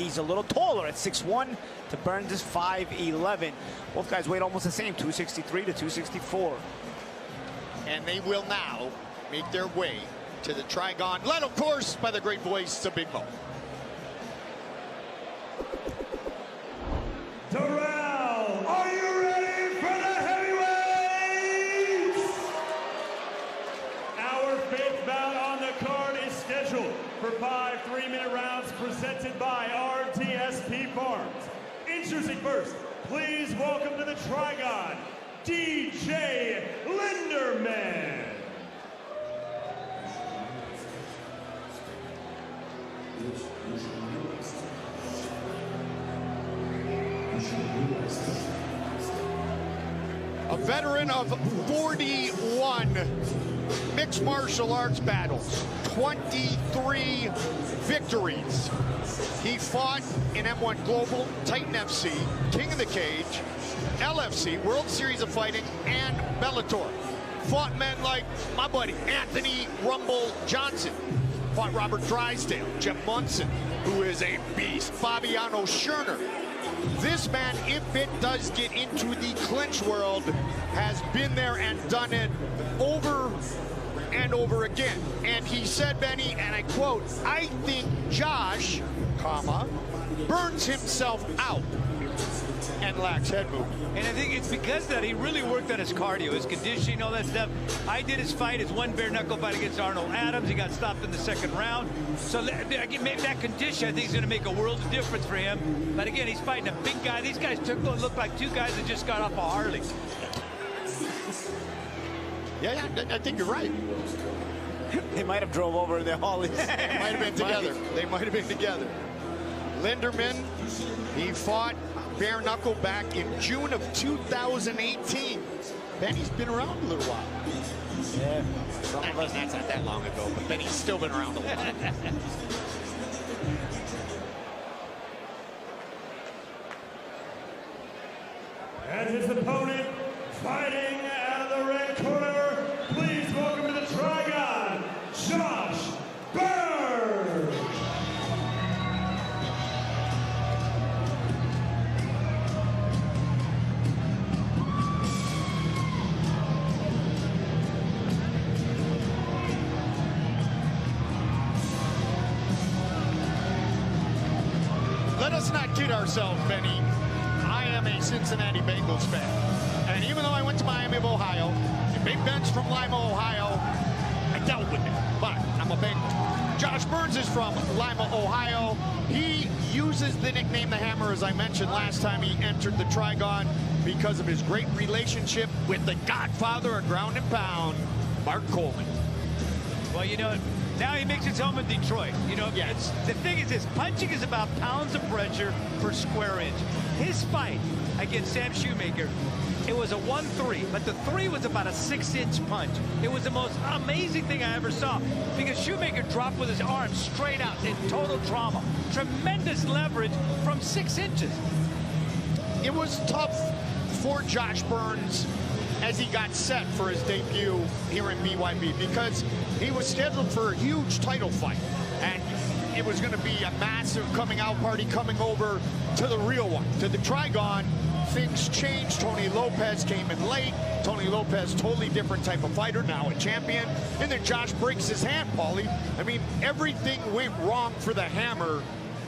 he's a little taller at 6'1" to Burns is 5'11". Both guys weighed almost the same, 263 to 264. And they will now make their way to the Trigon, led of course by the great voice of Big Mo. Terrell, are you ready for the heavyweights? Our fifth bout on the card is scheduled for 5 3-minute rounds presented by RTSP Farms. Introducing first, please welcome to the Trigon, DJ Linderman. A veteran of 41 mixed martial arts battles, 23 victories. He fought in M1 Global, Titan FC, King of the Cage, LFC, World Series of Fighting, and Bellator. Fought men like my buddy Anthony Rumble Johnson. Fought Robert Drysdale, Jim Munson, who is a beast, Fabiano Scherner. This man, if it does get into the clinch world, has been there and done it over and over again. And he said, Benny, and I quote, "I think Josh, comma, burns himself out and lacks head movement." And I think it's because of that he really worked on his cardio, his conditioning, all that stuff. I did his fight, his one bare knuckle fight against Arnold Adams. He got stopped in the second round. So maybe that condition, I think, is going to make a world of difference for him. But again, he's fighting a big guy. These guys look like two guys that just got off a Harley. Yeah, I think you're right. They might have drove over their Harleys. They might have been together. They might have been together. Linderman, he fought bare knuckle back in June of 2018. Benny's been around a little while. Yeah. I mean, that's not that long ago, but Benny's still been around a while. And his opponent, fighting out of the red corner, please welcome to the Trigon, Josh Burns. Let us not kid ourselves, Benny. I am a Cincinnati Bengals fan. And even though I went to Miami of Ohio, and Big Ben's from Lima, Ohio, I dealt with it. But I'm a Bengal. Josh Burns is from Lima, Ohio. He uses the nickname The Hammer, as I mentioned last time he entered the Trigon, because of his great relationship with the godfather of ground and pound, Mark Coleman. Well, you know, now he makes his home in Detroit. You know, Yes. the thing is this, punching is about pounds of pressure per square inch. His fight against Sam Shoemaker, it was a 1-3, but the 3 was about a 6-inch punch. It was the most amazing thing I ever saw, because Shoemaker dropped with his arm straight out in total trauma. Tremendous leverage from 6 inches. It was tough for Josh Burns as he got set for his debut here in BYB, because he was scheduled for a huge title fight, and it was going to be a massive coming out party, coming over to the real one, to the Trigon. Things changed. Tony Lopez came in late. Tony Lopez, totally different type of fighter, now a champion. And then Josh breaks his hand, Paulie. I mean, everything went wrong for the Hammer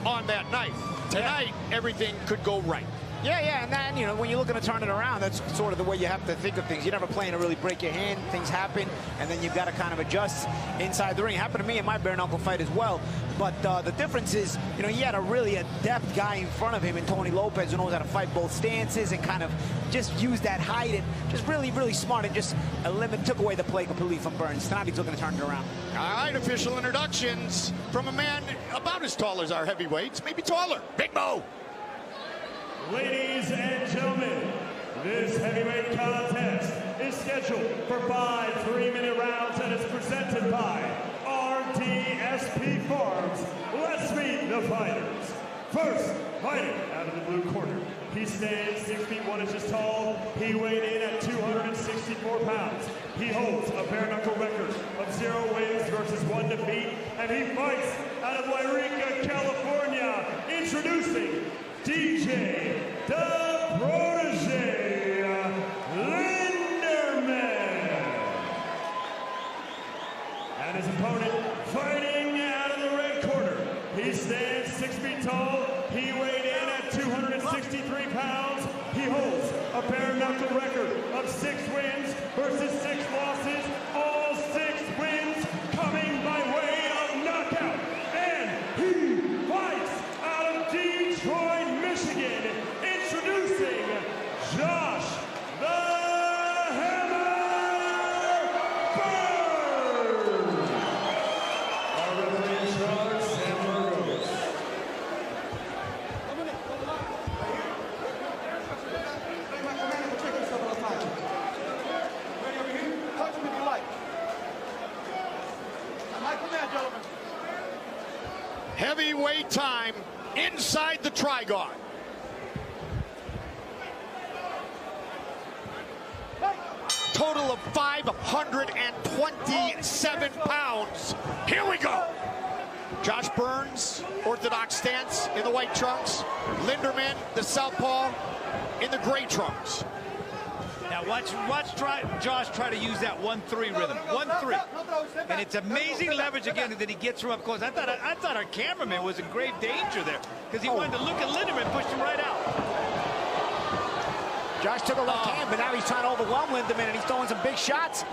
on that night. Tonight, everything could go right. Yeah, and then, you know, when you're looking to turn it around, that's sort of the way you have to think of things. You're never playing to really break your hand. Things happen, and then you've got to kind of adjust inside the ring. It happened to me in my bare knuckle fight as well. But the difference is, you know, he had a really adept guy in front of him in Tony Lopez, who knows how to fight both stances and kind of just use that height, and just really, really smart, and just took away the play completely from Burns. Tonight he's looking to turn it around. All right, official introductions from a man about as tall as our heavyweights, maybe taller, Big Mo. Ladies and gentlemen, this heavyweight contest is scheduled for 5 3-minute rounds and is presented by RTSP Farms. Let's meet the fighters. First, fighting out of the blue corner. He stands 6 feet 1 inches tall. He weighed in at 264 pounds. He holds a bare knuckle record of 0 wins versus 1 defeat, and he fights out of Wairika, California. Introduce is 6 feet tall. He weighed in at 263 pounds. He holds a bare knuckle record of 6 wins versus 6 losses. All 6 wins coming by way of knockout. And he fights out of Detroit, Michigan. Introducing Josh the Hammer Burns. Our referee in charge, Sam Burgos. Heavyweight time inside the Trigon. Total of 527 pounds. Here we go. Josh Burns, orthodox stance in the white trunks. Linderman, the southpaw, in the gray trunks. Now watch Josh try to use that 1-3 rhythm. 1-3. And it's amazing leverage again that he gets from up close. I thought our cameraman was in grave danger there because he wanted to look at Linderman, pushed him right out. Josh took a left hand, but now he's trying to overwhelm Linderman, and he's throwing some big shots.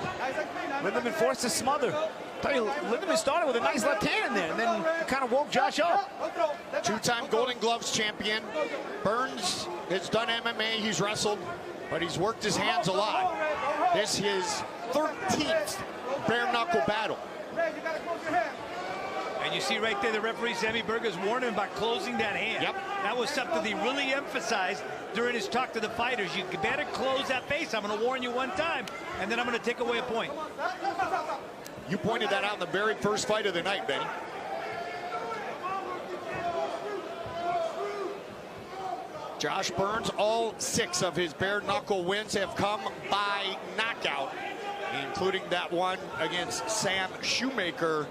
Linderman forced to smother. I tell you, Linderman started with a nice left hand in there, and then kind of woke Josh up. 2-time Golden Gloves champion. Burns has done MMA, he's wrestled, but he's worked his hands a lot. This is his 13th bare knuckle battle. And you see right there, the referee, Sammy Burgos, warned him about closing that hand. Yep. That was something he really emphasized during his talk to the fighters. You better close that face. I'm going to warn you one time, and then I'm going to take away a point. You pointed that out in the very first fight of the night, Benny. Josh Burns, all 6 of his bare knuckle wins have come by knockout, including that one against Sam Shoemaker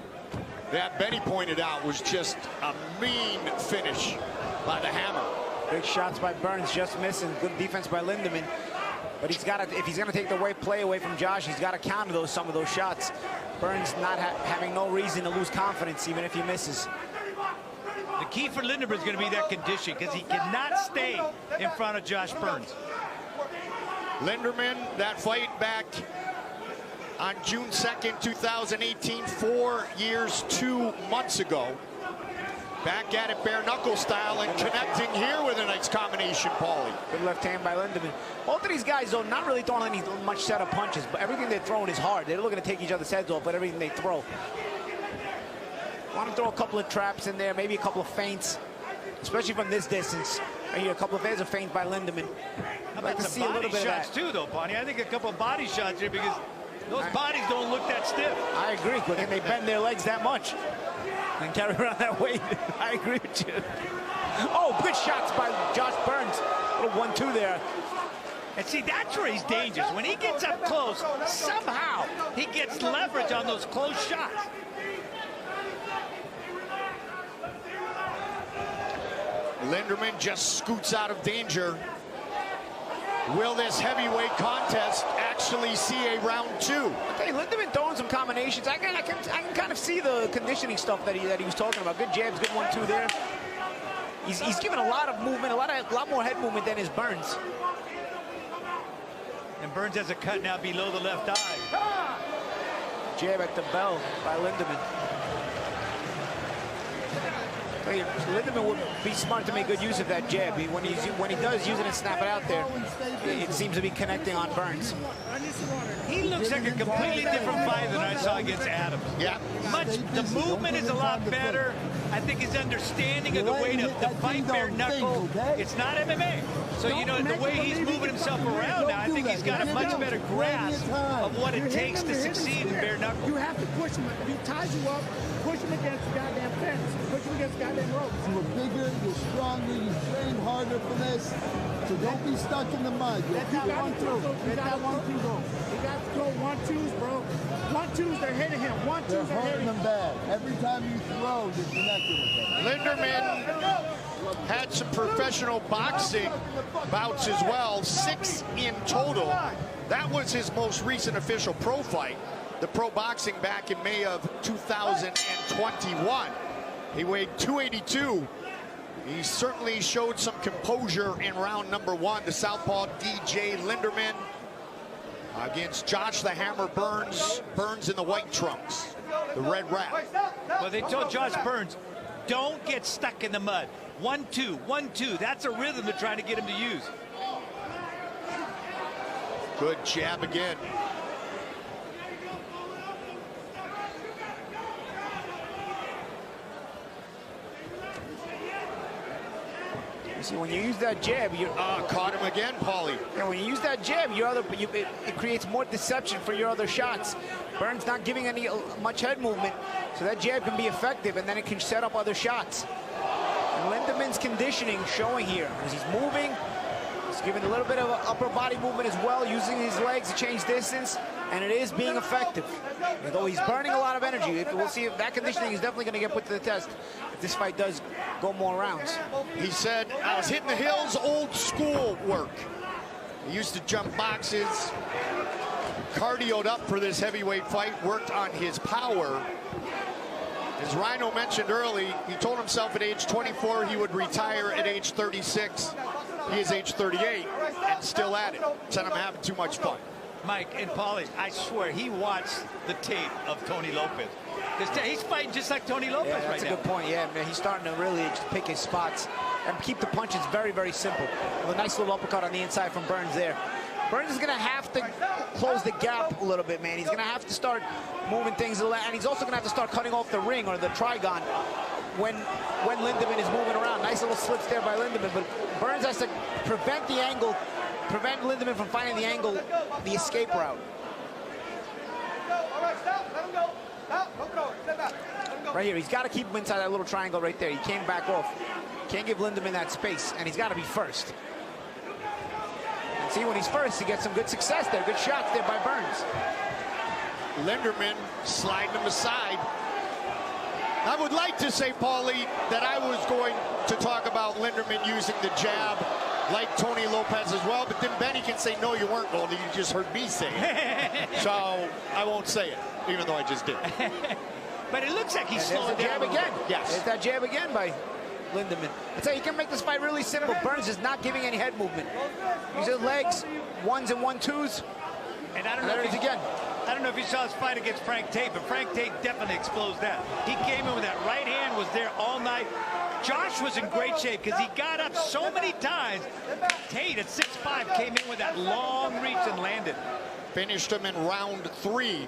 that Benny pointed out was just a mean finish by the Hammer. Big shots by Burns, just missing. Good defense by Linderman. But he's got to, if he's going to take the play away from Josh, he's got to counter some of those shots. Burns not having no reason to lose confidence, even if he misses. The key for Linderman is going to be that condition, because he cannot stay in front of Josh Burns. Linderman, that fight back on June 2nd, 2018, 4 years, 2 months ago. Back at it bare knuckle style and connecting here with a nice combination, Paulie. Good left hand by Linderman. Both of these guys, though, not really throwing any much setup punches, but everything they're throwing is hard. They're looking to take each other's heads off, but everything they throw. Want to throw a couple of traps in there, maybe a couple of feints, especially from this distance. Right here, a couple of there's a feint by Linderman. I'd like to see a little bit of that. Shots too, though, Bonnie. I think a couple of body shots here because those bodies don't look that stiff. I agree, but can they bend their legs that much and carry around that weight? I agree with you. Oh, good shots by Josh Burns. Little 1-2 there. And see, that's where he's dangerous. When he gets up close, somehow he gets leverage on those close shots. Linderman just scoots out of danger. Will this heavyweight contest actually see a round 2? Hey, Linderman throwing some combinations. I can kind of see the conditioning stuff that he was talking about. Good jabs, good 1-2 there. He's given a lot of movement, a lot more head movement than his Burns. And Burns has a cut now below the left eye. Jab at the bell by Linderman. Linderman would be smart to make good use of that jab. When he does use it and snap it out there, it seems to be connecting on Burns. He looks like a completely different fighter than I saw against Adams. Yeah. The movement is a lot better. I think his understanding of the way to fight bare knuckle. It's not MMA. So, you know, the way he's moving himself around now, I think he's got a much better grasp of what it takes to succeed in bare knuckle. You have to push him. If he ties you up, push him against the goddamn fence. Push him against the goddamn ropes. You're bigger, you're stronger, you train harder for this. So don't be stuck in the mud. Let that 1-2. Let that 1-2 go. You got to throw 1-2s, bro. 1-2s, they're hitting him. 1-2s, they're they're hurting hitting him him. bad. Every time you throw, you're connected with them. Linderman had some professional boxing bouts as well, 6 in total. That was his most recent official pro fight, the pro boxing back in May of 2021. He weighed 282. He certainly showed some composure in round number 1. The southpaw DJ Linderman against Josh the Hammer Burns. Burns in the white trunks, the red rat. Well, they told Josh Burns, don't get stuck in the mud. 1-2, 1-2. That's a rhythm they're trying to get him to use. Good jab again. You see, when you use that jab, you caught him again, Paulie. Yeah, when you use that jab, it creates more deception for your other shots. Burns not giving any much head movement, so that jab can be effective, and then it can set up other shots. And Linderman's conditioning showing here as he's moving. He's giving a little bit of upper body movement as well, using his legs to change distance, and it is being effective. Although he's burning a lot of energy, we'll see if that conditioning is definitely going to get put to the test if this fight does go more rounds. He said, I was hitting the hills, old school work. He used to jump boxes, cardioed up for this heavyweight fight, worked on his power. As Rhino mentioned early, he told himself at age 24 he would retire at age 36. He is age 38 and still at it. Said I'm having too much fun. Mike and Paulie, I swear he watched the tape of Tony Lopez. He's fighting just like Tony Lopez right now. That's a good point. Yeah, man, he's starting to really just pick his spots and keep the punches very, very simple. A nice little uppercut on the inside from Burns there. Burns is going to have to close the gap a little bit, man. He's going to have to start moving things, and he's also going to have to start cutting off the ring or the trigon when Linderman is moving around. Nice little slips there by Linderman, but Burns has to prevent the angle, prevent Linderman from finding the angle, the escape route. Right here, he's got to keep him inside that little triangle right there. He can't back off. Can't give Linderman that space, and he's got to be first. And see, when he's first, he gets some good success there. Good shots there by Burns. Linderman sliding him aside. I would like to say, Paulie, that I was going to talk about Linderman using the jab like Tony Lopez as well, but then Benny can say, no, you weren't, Goldie. You just heard me say it. So I won't say it, even though I just did. But it looks like he's slowing down again. Yes. There's that jab again by Linderman. I'd say he can make this fight really simple. Burns is not giving any head movement. He's his legs, 1s and 1-2s. And I don't know if again. I don't know if you saw his fight against Frank Tate, but Frank Tate definitely exposed that. He came in with that right hand, was there all night. Josh was in great shape because he got up so many times. Tate at 6'5" came in with that long reach and landed. Finished him in round 3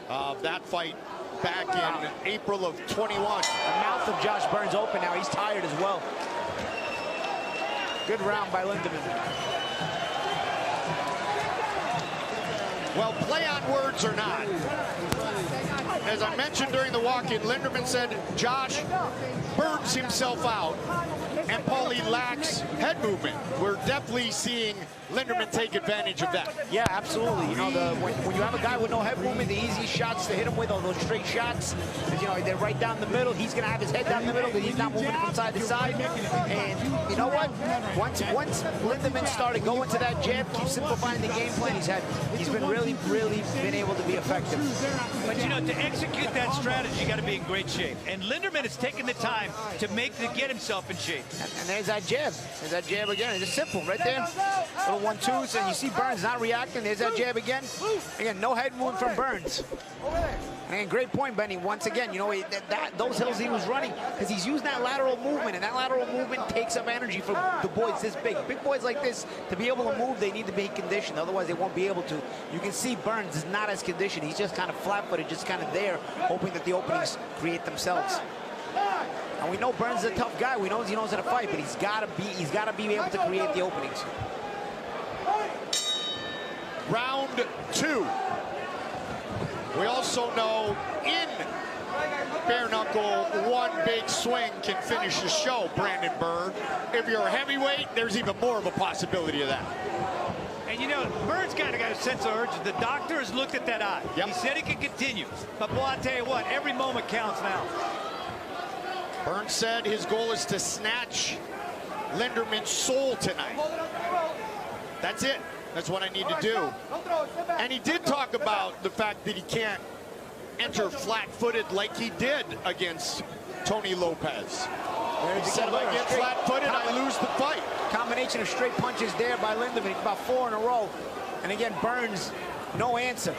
of that fight back in April of 21. The mouth of Josh Burns open now. He's tired as well. Good round by Linderman. Well, play on words or not, as I mentioned during the walk-in, Linderman said Josh burns himself out and Paulie lacks head movement. We're definitely seeing Linderman take advantage of that. Yeah, absolutely. You know, when you have a guy with no head movement, the easiest shots to hit him with are those straight shots. You know, they're right down the middle. He's going to have his head down the middle because he's not moving from side to side. And you know what? Once Linderman started going to that jab, keep simplifying the game plan he's been really been able to be effective. But you know, to execute that strategy, you got to be in great shape. And Linderman has taken the time to get himself in shape. And there's that jab. There's that jab again. It's just simple right there. Little 1-2s, and you see Burns not reacting. There's that jab again. Again, no head movement from Burns. And great point, Benny. Once again, you know, those hills he was running, because he's using that lateral movement, and that lateral movement takes up energy for the boys this big. Big boys like this, to be able to move, they need to be conditioned. Otherwise, they won't be able to. You can see Burns is not as conditioned. He's just kind of flat-footed, just kind of there, hoping that the openings create themselves. And we know Burns is a tough guy. We know he knows how to fight, but he's got to be able to create the openings. Round 2. We also know in bare knuckle, one big swing can finish the show, Brandon Bird. If you're a heavyweight, there's even more of a possibility of that. And you know, Bird's got a sense of urgency. The doctor has looked at that eye. Yep. He said he could continue. But boy, I tell you what, every moment counts now. Burns said his goal is to snatch Linderman's soul tonight. That's it. That's what I need to do. And he did talk about the fact that he can't enter flat-footed like he did against Tony Lopez. There's He said, if I get flat-footed, I lose the fight. Combination of straight punches there by Linderman, about 4 in a row. And again, Burns, no answer.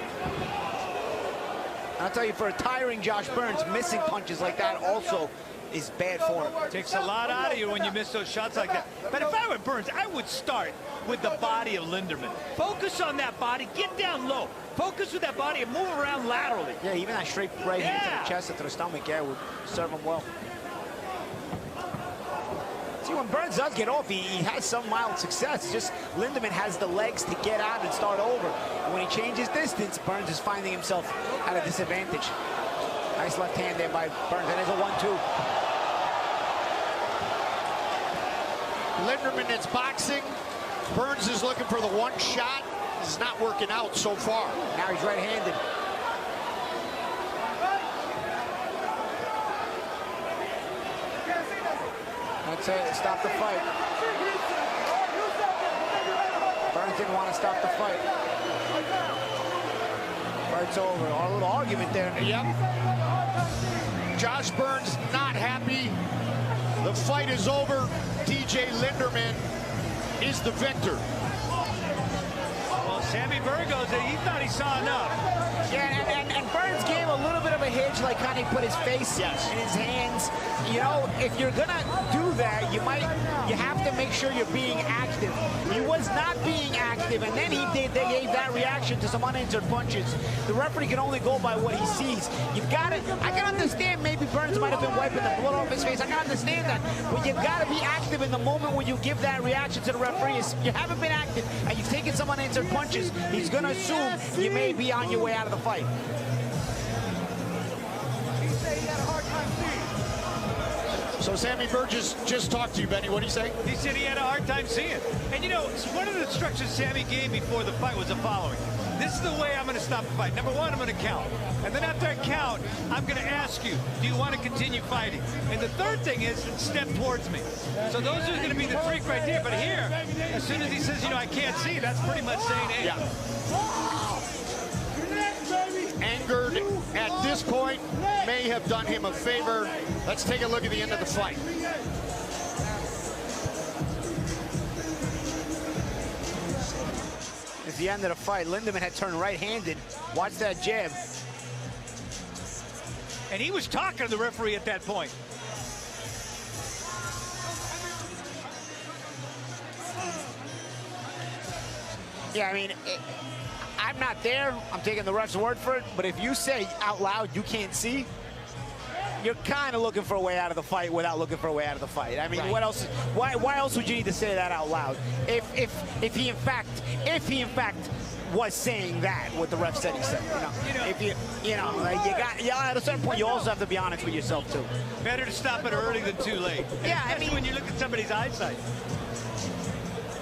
I'll tell you, for a tiring Josh Burns, missing punches like that also is bad for him. Takes a lot out of you when you miss those shots like that. But if I were Burns, I would start with the body of Linderman. Focus on that body, get down low. Focus with that body and move around laterally. Yeah, even that straight right hand to the chest or to the stomach, yeah, would serve him well. See, when Burns does get off, he has some mild success. Just Linderman has the legs to get out and start over. And when he changes distance, Burns is finding himself at a disadvantage. Nice left hand there by Burns. And there's a 1-2. Linderman is boxing. Burns is looking for the one shot. It's not working out so far. Now he's right-handed. That's it. Stop the fight. Burns didn't want to stop the fight. Fight's over. A little argument there. Yep. Josh Burns not happy. The fight is over. DJ Linderman is the victor. Well, Sammy Burgos, he thought he saw enough. Yeah, and Burns gave a little bit of a hitch, like kind of put his face in his hands. You know, if you're gonna do that, you have to make sure you're being active. He was not being active, and then they gave that reaction to some unanswered punches. The referee can only go by what he sees. You've got to, I can understand maybe Burns might have been wiping the blood off his face. I can understand that, but you've got to be active in the moment when you give that reaction to the referee. You haven't been active, and you've taken some unanswered punches. He's gonna assume you may be on your way out of the fight. So Sammy Burgess just talked to you, Benny. What did he say? He said he had a hard time seeing. And you know, one of the instructions Sammy gave before the fight was the following. This is the way I'm going to stop the fight. Number one, I'm going to count. And then after I count, I'm going to ask you, do you want to continue fighting? And the third thing is, step towards me. So those are going to be the three criteria. But here, as soon as he says, you know, I can't see, that's pretty much saying, hey. Yeah. Angered at this point, may have done him a favor. Let's take a look at the end of the fight. At the end of the fight, Linderman had turned right-handed. Watch that jab. And he was talking to the referee at that point. Yeah, I mean, I'm not there. I'm taking the ref's word for it. But if you say out loud you can't see, you're kind of looking for a way out of the fight without looking for a way out of the fight. I mean, what else? Why else would you need to say that out loud? If he in fact was saying that, what the ref said he said. At a certain point, you also have to be honest with yourself too. Better to stop it early than too late. Yeah, I mean, when you look at somebody's eyesight.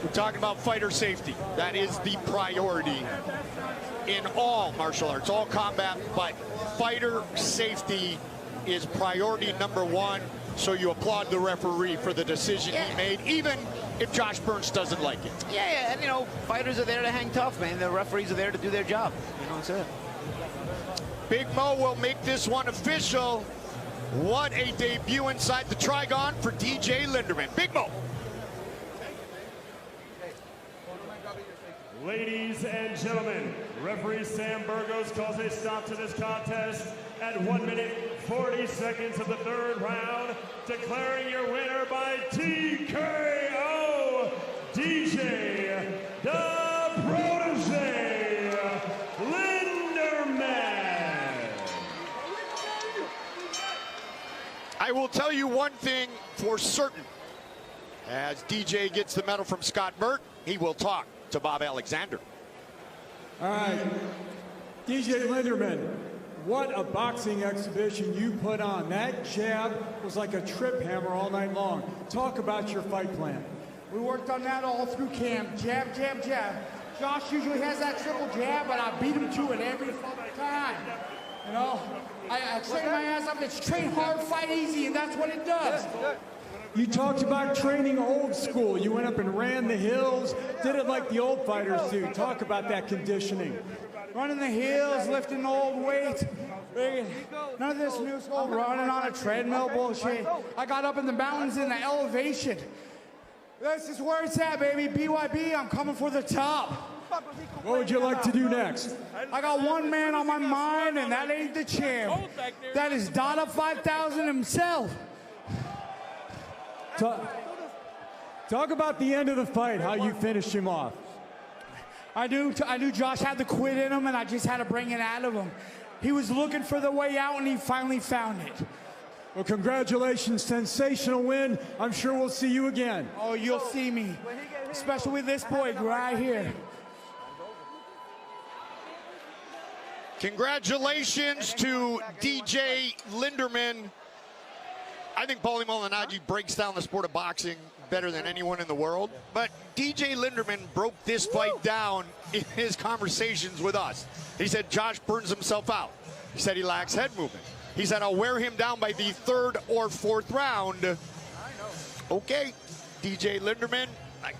We're talking about fighter safety. That is the priority in all martial arts, all combat, but fighter safety is priority number one. So you applaud the referee for the decision he made, even if Josh Burns doesn't like it. Yeah, and you know, fighters are there to hang tough, man. The referees are there to do their job. You know what I'm saying? Big Mo will make this one official. What a debut inside the Trigon for DJ Linderman. Big Mo. Ladies and gentlemen, referee Sam Burgos calls a stop to this contest at 1 minute, 40 seconds of the third round, declaring your winner by TKO, DJ the Protege, Linderman. I will tell you one thing for certain. As DJ gets the medal from Scott Mert, he will talk to Bob Alexander. All right, DJ Linderman, what a boxing exhibition you put on. That jab was like a trip hammer all night long. Talk about your fight plan. We worked on that all through camp. Jab, jab, jab. Josh usually has that triple jab, but I beat him to it every fucking time. You know, I train my ass up. It's train hard, fight easy, and that's what it does. You talked about training old school. You went up and ran the hills, did it like the old fighters do. Talk about that conditioning. Running the hills, lifting old weights, None of this new school running on a treadmill bullshit. I got up in the mountains in the elevation. This is where it's at, baby. BYB, I'm coming for the top. What would you like to do next? I got one man on my mind, and that ain't the champ. That is Dada 5000 himself. Talk about the end of the fight, how you finished him off. I knew Josh had the quit in him, and I just had to bring it out of him. He was looking for the way out, and he finally found it. Well, congratulations, sensational win. I'm sure we'll see you again. Oh, you'll see me, especially with this boy right here. Congratulations to DJ Linderman. I think Paulie Malignaggi breaks down the sport of boxing better than anyone in the world. But DJ Linderman broke this fight down in his conversations with us. He said Josh burns himself out. He said he lacks head movement. He said, I'll wear him down by the 3rd or 4th round. Okay, DJ Linderman, I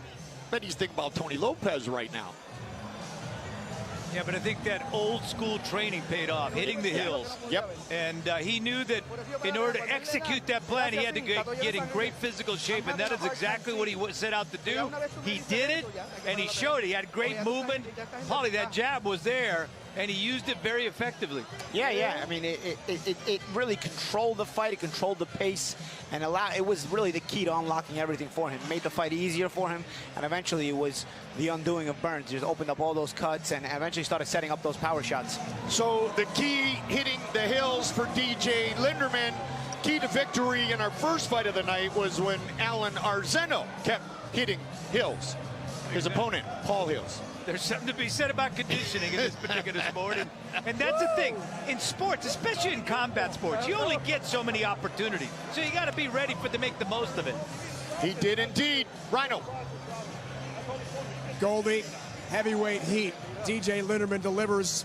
bet he's thinking about Tony Lopez right now. Yeah, but I think that old school training paid off, hitting the hills. Yep. And he knew that in order to execute that plan, he had to get in great physical shape, and that is exactly what he set out to do. He did it, and he showed it. He had great movement. Paulie, that jab was there, and he used it very effectively. Yeah. I mean, it really controlled the fight. It controlled the pace, and it was really the key to unlocking everything for him. It made the fight easier for him, and eventually it was the undoing of Burns. Just opened up all those cuts and eventually started setting up those power shots. So the key hitting the hills for DJ Linderman. Key to victory in our first fight of the night was when Alan Arzeno kept hitting hills. His opponent, Paul Hills. There's something to be said about conditioning in this particular sport. And that's the thing. In sports, especially in combat sports, you only get so many opportunities. So you got to be ready to make the most of it. He did indeed. Rhino. Goldie, heavyweight heat. DJ Linderman delivers